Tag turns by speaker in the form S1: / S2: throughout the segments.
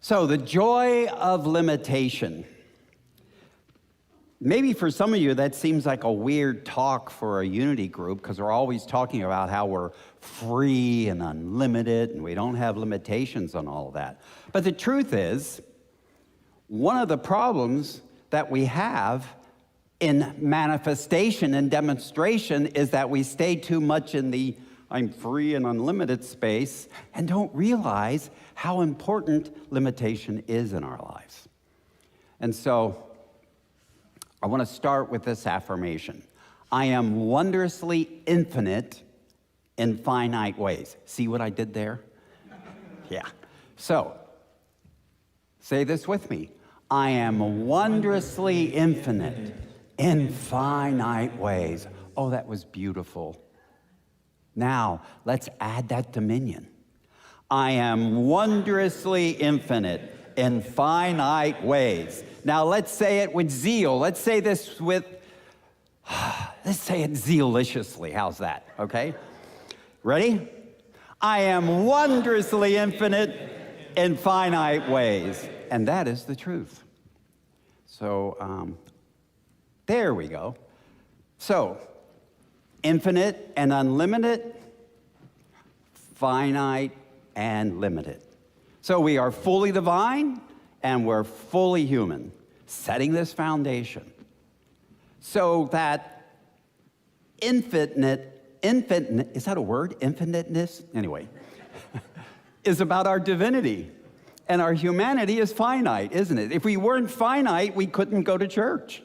S1: So the joy of limitation. Maybe for some of you that seems like a weird talk for a unity group because we're always talking about how we're free and unlimited and we don't have limitations on all of that. But the truth is, one of the problems that we have in manifestation and demonstration is that we stay too much in the I'm free and unlimited space and don't realize how important limitation is in our lives. And so I want to start with this affirmation. I am wondrously infinite in finite ways. See what I did there? Yeah. So say this with me. I am wondrously infinite in finite ways. Oh, that was beautiful. Now, let's add that dominion. I am wondrously infinite in finite ways. Now, let's say it with zeal. Let's say this with, let's say it zealiciously. How's that, okay? Ready? I am wondrously infinite in finite ways. And that is the truth. So, there we go. So, infinite and unlimited, finite and limited. So we are fully divine and we're fully human, setting this foundation so that infinite, is that a word? Infiniteness? Anyway, is about our divinity. And our humanity is finite, isn't it? If we weren't finite, we couldn't go to church.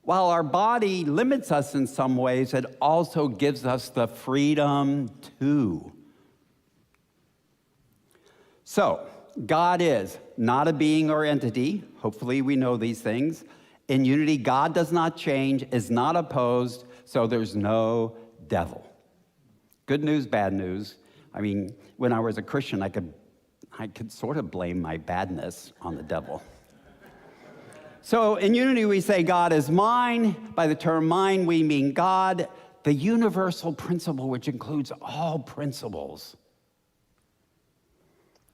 S1: While our body limits us in some ways, it also gives us the freedom to. So, God is not a being or entity. Hopefully we know these things. In unity, God does not change, is not opposed, so there's no devil. Good news, bad news. I mean, when I was a Christian, I could sort of blame my badness on the devil. So in unity, we say God is mind. By the term mind, we mean God, the universal principle, which includes all principles.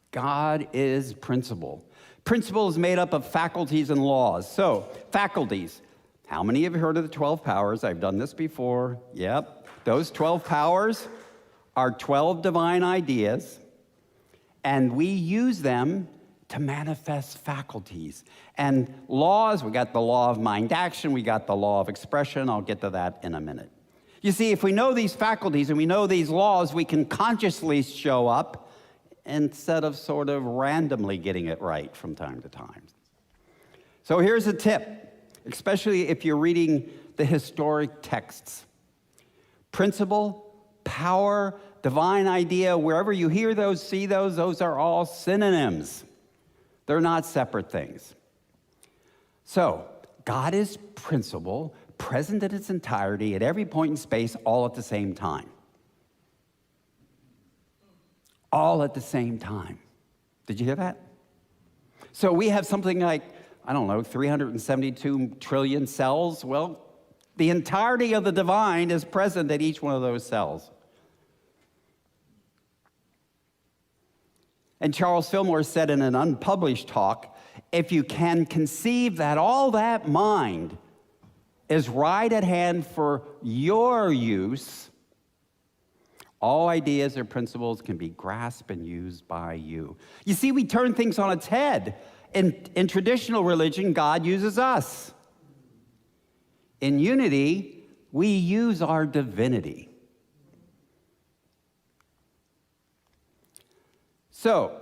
S1: God is principle. Principle is made up of faculties and laws. So, faculties. How many have heard of the 12 powers? I've done this before. Yep. Those 12 powers are 12 divine ideas, and we use them to manifest faculties. And laws, we got the law of mind action, we got the law of expression. I'll get to that in a minute. You see, if we know these faculties and we know these laws, we can consciously show up instead of sort of randomly getting it right from time to time. So here's a tip, especially if you're reading the historic texts. Principle, power, divine idea, wherever you hear those, see those are all synonyms. They're not separate things. So, God is principle, present in its entirety at every point in space, all at the same time. All at the same time. Did you hear that? So we have something like, 372 trillion cells. Well, the entirety of the divine is present at each one of those cells. And Charles Fillmore said in an unpublished talk, if you can conceive that all that mind is right at hand for your use, all ideas or principles can be grasped and used by you. You see, we turn things on its head. In traditional religion, God uses us. In unity, we use our divinity. So,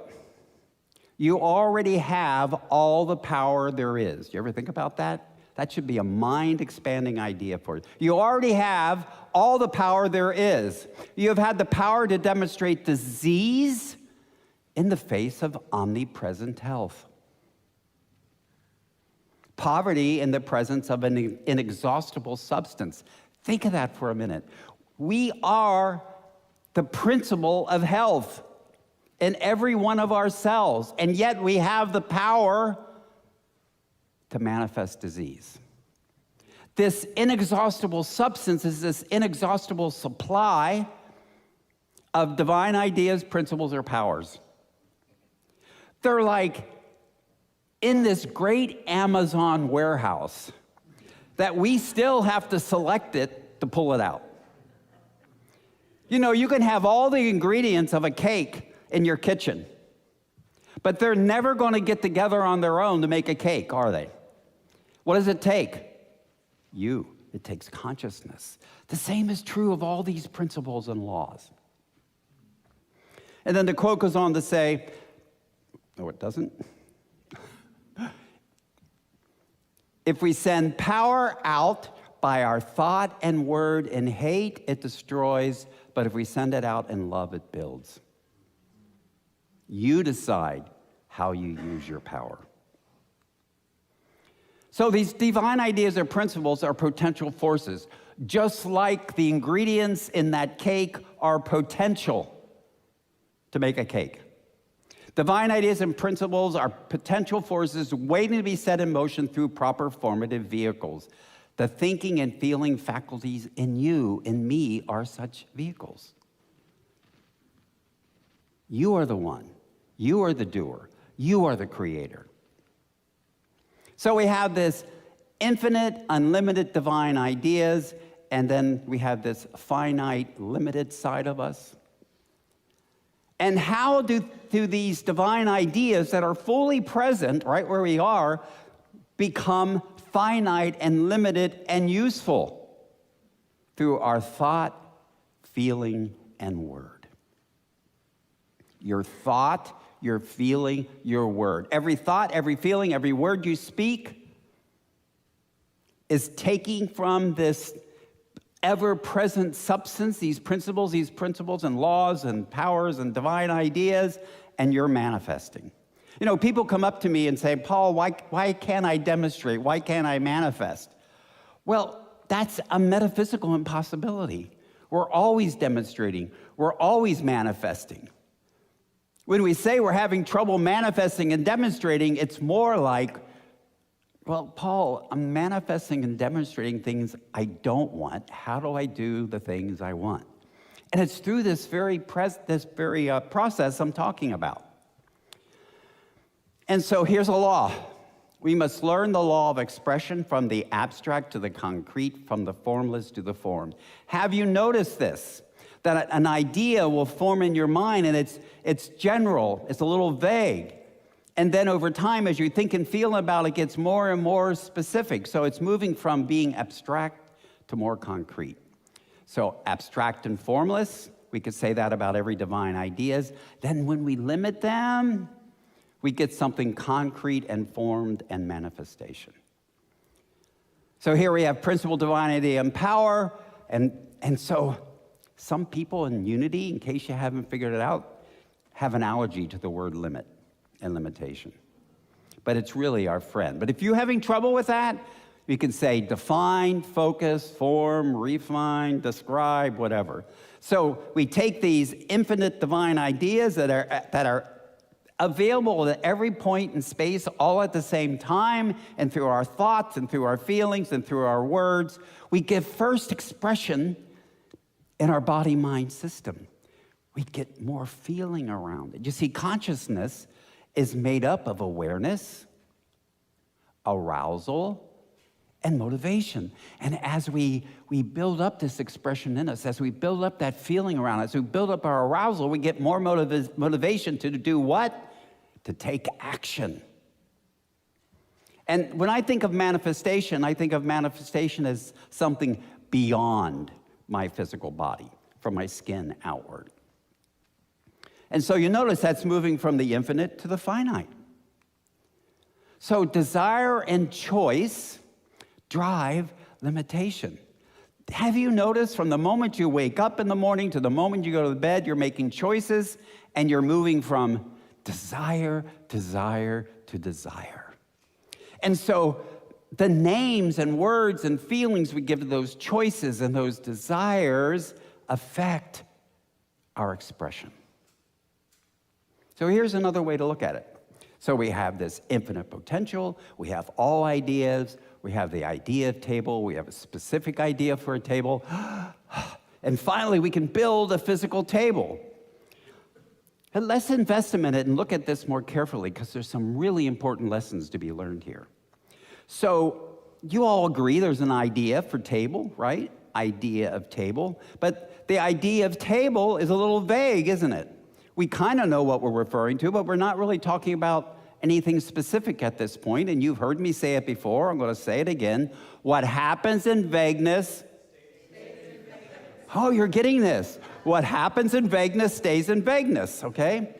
S1: you already have all the power there is. You ever think about that? That should be a mind-expanding idea for you. You already have all the power there is. You have had the power to demonstrate disease in the face of omnipresent health. Poverty in the presence of an inexhaustible substance. Think of that for a minute. We are the principle of health in every one of our cells, and yet we have the power to manifest disease. This inexhaustible substance is this inexhaustible supply of divine ideas, principles, or powers. They're like in this great Amazon warehouse that we still have to select it to pull it out. You know, you can have all the ingredients of a cake in your kitchen, but they're never going to get together on their own to make a cake, are they? What does it take? You. It takes consciousness. The same is true of all these principles and laws. And then the quote goes on to say, no, it doesn't. If we send power out by our thought and word in hate, it destroys, but if we send it out in love, it builds. You decide how you use your power. So these divine ideas or principles are potential forces, just like the ingredients in that cake are potential to make a cake. Divine ideas and principles are potential forces waiting to be set in motion through proper formative vehicles. The thinking and feeling faculties in you, in me, are such vehicles. You are the one. You are the doer. You are the creator. So we have this infinite, unlimited divine ideas, and then we have this finite, limited side of us. And how do these divine ideas that are fully present right where we are become finite and limited and useful? Through our thought, feeling, and word. Your thought, your feeling, your word. Every thought, every feeling, every word you speak is taking from this ever-present substance, these principles and laws and powers and divine ideas, and you're manifesting. You know, people come up to me and say, Paul, why can't I demonstrate? Why can't I manifest? Well, that's a metaphysical impossibility. We're always demonstrating. We're always manifesting. When we say we're having trouble manifesting and demonstrating, it's more like, well, Paul, I'm manifesting and demonstrating things I don't want. How do I do the things I want? And it's through this very process I'm talking about. And so here's a law. We must learn the law of expression from the abstract to the concrete, from the formless to the formed. Have you noticed this? That an idea will form in your mind, and it's general, it's a little vague. And then over time, as you think and feel about it, it gets more and more specific. So it's moving from being abstract to more concrete. So abstract and formless, we could say that about every divine ideas. Then when we limit them, we get something concrete and formed and manifestation. So here we have principle, divine idea, and power. And so some people in unity, in case you haven't figured it out, have an allergy to the word limit and limitation. But it's really our friend. But if you're having trouble with that, you can say define, focus, form, refine, describe, whatever. So we take these infinite divine ideas that are available at every point in space, all at the same time, and through our thoughts and through our feelings and through our words, we give first expression in our body-mind system. We get more feeling around it. You see, consciousness is made up of awareness, arousal, and motivation. And as we build up this expression in us, as we build up that feeling around us, as we build up our arousal, we get more motivation to do what? To take action. And when I think of manifestation as something beyond my physical body, from my skin outward. And so you notice that's moving from the infinite to the finite. So desire and choice drive limitation. Have you noticed from the moment you wake up in the morning to the moment you go to bed, you're making choices and you're moving from desire to desire. And so the names and words and feelings we give to those choices and those desires affect our expression. So here's another way to look at it. So we have this infinite potential, we have all ideas, we have the idea table, we have a specific idea for a table, and finally we can build a physical table. And let's invest a minute and look at this more carefully because there's some really important lessons to be learned here. So you all agree there's an idea for table, right? Idea of table. But the idea of table is a little vague, isn't it? We kind of know what we're referring to, but we're not really talking about anything specific at this point. And you've heard me say it before. I'm going to say it again. What happens in vagueness... Oh, you're getting this. What happens in vagueness stays in vagueness, okay?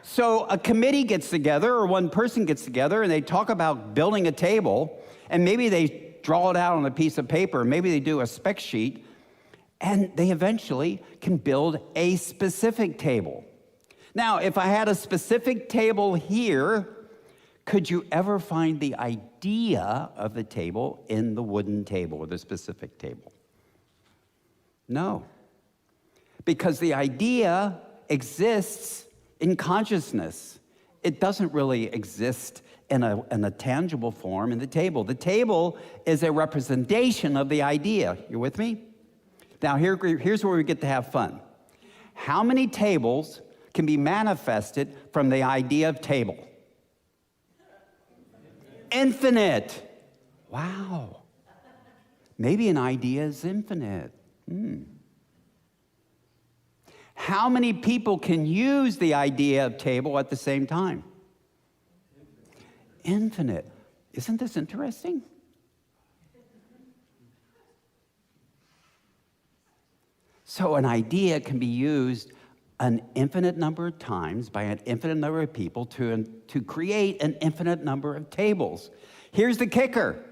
S1: So a committee gets together or one person gets together and they talk about building a table, and maybe they draw it out on a piece of paper, maybe they do a spec sheet, and they eventually can build a specific table. Now, if I had a specific table here, could you ever find the idea of the table in the wooden table or the specific table? No, because the idea exists in consciousness. It doesn't really exist in a tangible form in the table. The table is a representation of the idea. You with me? Now, here's where we get to have fun. How many tables can be manifested from the idea of table? Infinite. Wow. Maybe an idea is infinite. How many people can use the idea of table at the same time? Infinite. Isn't this interesting? So an idea can be used an infinite number of times by an infinite number of people to create an infinite number of tables. Here's the kicker.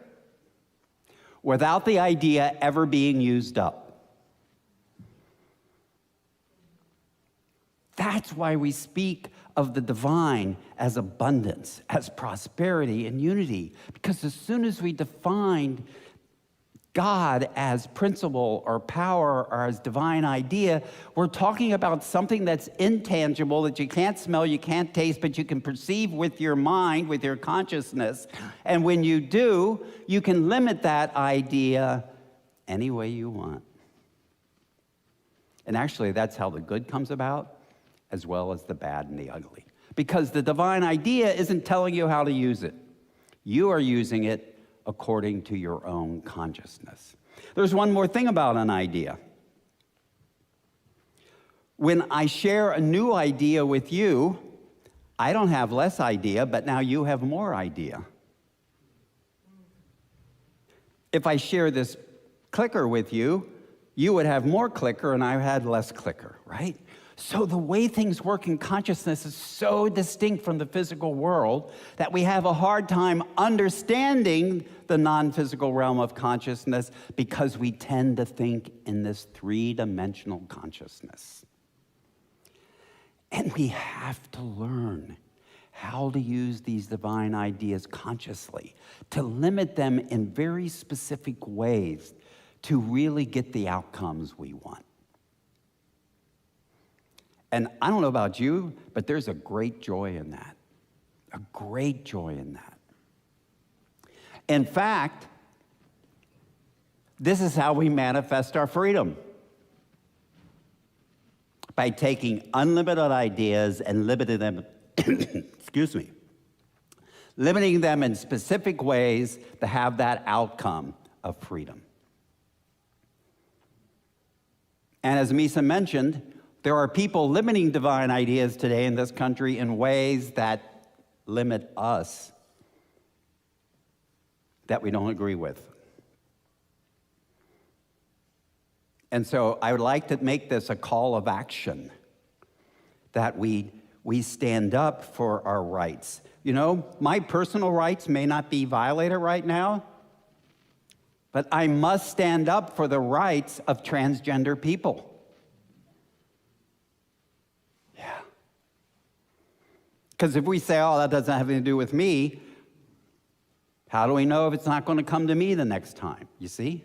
S1: Without the idea ever being used up. That's why we speak of the divine as abundance, as prosperity and unity. Because as soon as we define God as principle or power or as divine idea, we're talking about something that's intangible, that you can't smell, you can't taste, but you can perceive with your mind, with your consciousness. And when you do, you can limit that idea any way you want. And actually, that's how the good comes about, as well as the bad and the ugly. Because the divine idea isn't telling you how to use it. You are using it according to your own consciousness. There's one more thing about an idea. When I share a new idea with you, I don't have less idea, but now you have more idea. If I share this clicker with you, you would have more clicker and I had less clicker, right? So the way things work in consciousness is so distinct from the physical world that we have a hard time understanding the non-physical realm of consciousness because we tend to think in this three-dimensional consciousness. And we have to learn how to use these divine ideas consciously, to limit them in very specific ways to really get the outcomes we want. And I don't know about you, but there's a great joy in that. A great joy in that. In fact, this is how we manifest our freedom. By taking unlimited ideas and limiting them, excuse me, limiting them in specific ways to have that outcome of freedom. And as Misa mentioned, there are people limiting divine ideas today in this country in ways that limit us, that we don't agree with. And so I would like to make this a call of action, that we stand up for our rights. You know, my personal rights may not be violated right now, but I must stand up for the rights of transgender people. Because if we say, oh, that doesn't have anything to do with me, how do we know if it's not going to come to me the next time? You see?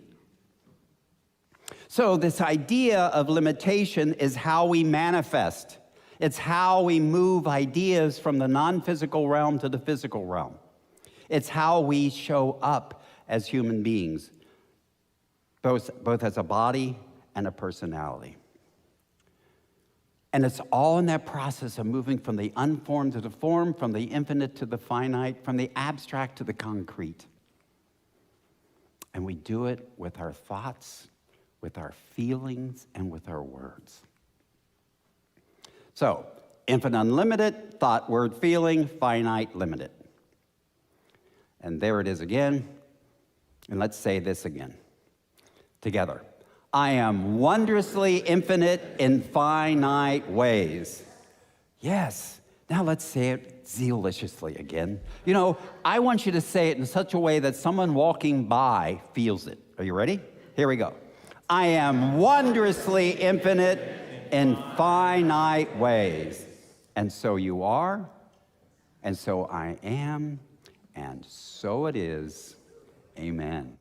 S1: So this idea of limitation is how we manifest. It's how we move ideas from the non-physical realm to the physical realm. It's how we show up as human beings, both as a body and a personality. And it's all in that process of moving from the unformed to the formed, from the infinite to the finite, from the abstract to the concrete. And we do it with our thoughts, with our feelings, and with our words. So, infinite, unlimited, thought, word, feeling, finite, limited. And there it is again. And let's say this again together. I am wondrously infinite in finite ways. Yes. Now let's say it zealously again. You know, I want you to say it in such a way that someone walking by feels it. Are you ready? Here we go. I am wondrously infinite in finite ways. And so you are, and so I am, and so it is. Amen.